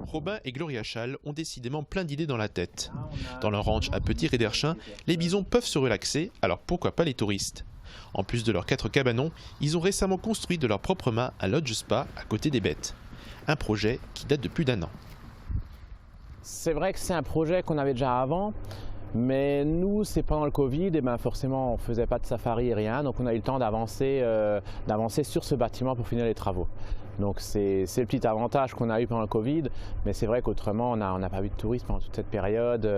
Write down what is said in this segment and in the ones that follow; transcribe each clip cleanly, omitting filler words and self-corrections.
Robin et Gloria Schall ont décidément plein d'idées dans la tête. Dans leur ranch à Petit Réderchin, les bisons peuvent se relaxer, alors pourquoi pas les touristes? En plus de leurs 4 cabanons, ils ont récemment construit de leurs propres mains un lodge spa à côté des bêtes. Un projet qui date de plus d'1 an. C'est vrai que c'est un projet qu'on avait déjà avant, mais nous, c'est pendant le Covid, et ben forcément, on ne faisait pas de safari et rien, donc on a eu le temps d'avancer sur ce bâtiment pour finir les travaux. Donc c'est le petit avantage qu'on a eu pendant le Covid, mais c'est vrai qu'autrement, on n'a pas vu de tourisme pendant toute cette période.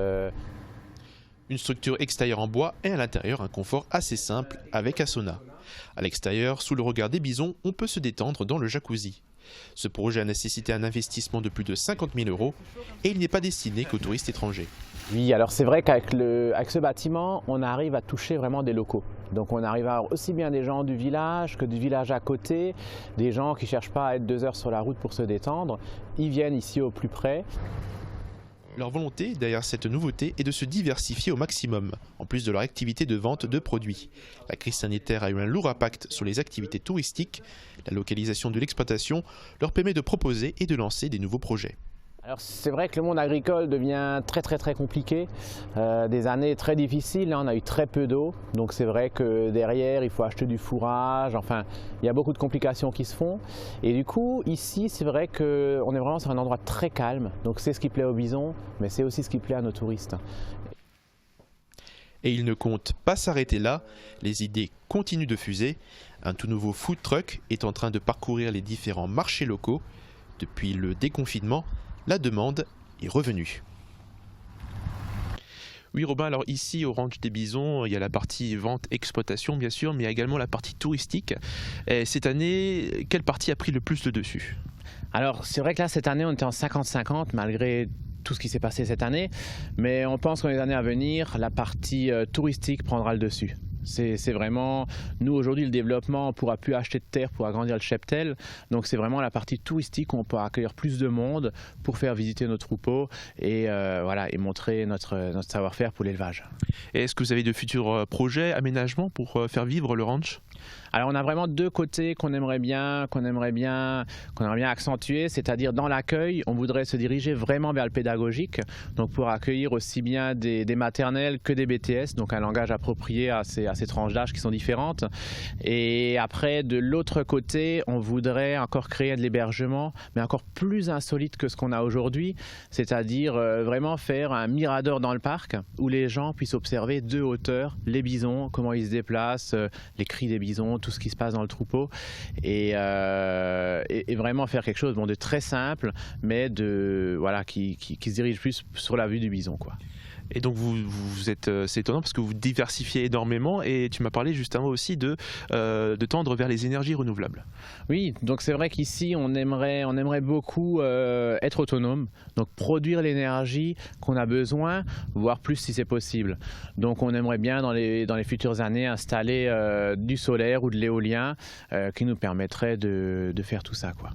Une structure extérieure en bois et à l'intérieur un confort assez simple avec un sauna. À l'extérieur, sous le regard des bisons, on peut se détendre dans le jacuzzi. Ce projet a nécessité un investissement de plus de 50 000 € et il n'est pas destiné qu'aux touristes étrangers. Oui, alors c'est vrai qu'avec ce bâtiment, on arrive à toucher vraiment des locaux. Donc on arrive à avoir aussi bien des gens du village que du village à côté, des gens qui ne cherchent pas à être 2 heures sur la route pour se détendre. Ils viennent ici au plus près. Leur volonté derrière cette nouveauté est de se diversifier au maximum, en plus de leur activité de vente de produits. La crise sanitaire a eu un lourd impact sur les activités touristiques. La localisation de l'exploitation leur permet de proposer et de lancer des nouveaux projets. Alors c'est vrai que le monde agricole devient très compliqué, des années très difficiles, là on a eu très peu d'eau, donc c'est vrai que derrière il faut acheter du fourrage, enfin il y a beaucoup de complications qui se font. Et du coup ici c'est vrai qu'on est vraiment sur un endroit très calme, donc c'est ce qui plaît aux bisons, mais c'est aussi ce qui plaît à nos touristes. Et ils ne comptent pas s'arrêter là, les idées continuent de fuser. Un tout nouveau food truck est en train de parcourir les différents marchés locaux. Depuis le déconfinement, la demande est revenue. Oui Robin, alors ici au ranch des bisons, il y a la partie vente, exploitation bien sûr, mais il y a également la partie touristique. Et cette année, quelle partie a pris le plus le dessus? Alors c'est vrai que là cette année on était en 50-50 malgré tout ce qui s'est passé cette année, mais on pense que dans les années à venir, la partie touristique prendra le dessus. C'est vraiment, nous aujourd'hui le développement, on ne pourra plus acheter de terre pour agrandir le cheptel, donc c'est vraiment la partie touristique où on peut accueillir plus de monde pour faire visiter nos troupeaux et, voilà, et montrer notre savoir-faire pour l'élevage. Et est-ce que vous avez de futurs projets, aménagements pour faire vivre le ranch? Alors on a vraiment 2 côtés qu'on aimerait bien accentuer, c'est-à-dire dans l'accueil, on voudrait se diriger vraiment vers le pédagogique, donc pour accueillir aussi bien des maternelles que des BTS, donc un langage approprié à ces tranches d'âge qui sont différentes. Et après, de l'autre côté, on voudrait encore créer de l'hébergement, mais encore plus insolite que ce qu'on a aujourd'hui, c'est-à-dire vraiment faire un mirador dans le parc où les gens puissent observer de hauteur les bisons, comment ils se déplacent, les cris des bisons, tout ce qui se passe dans le troupeau et vraiment faire quelque chose de très simple mais qui se dirige plus sur la vue du bison, quoi. Et donc vous êtes, c'est étonnant parce que vous diversifiez énormément et tu m'as parlé justement aussi de tendre vers les énergies renouvelables. Oui, donc c'est vrai qu'ici on aimerait beaucoup être autonome, donc produire l'énergie qu'on a besoin, voire plus si c'est possible. Donc on aimerait bien dans les futures années installer du solaire ou de l'éolien qui nous permettrait de faire tout ça, quoi.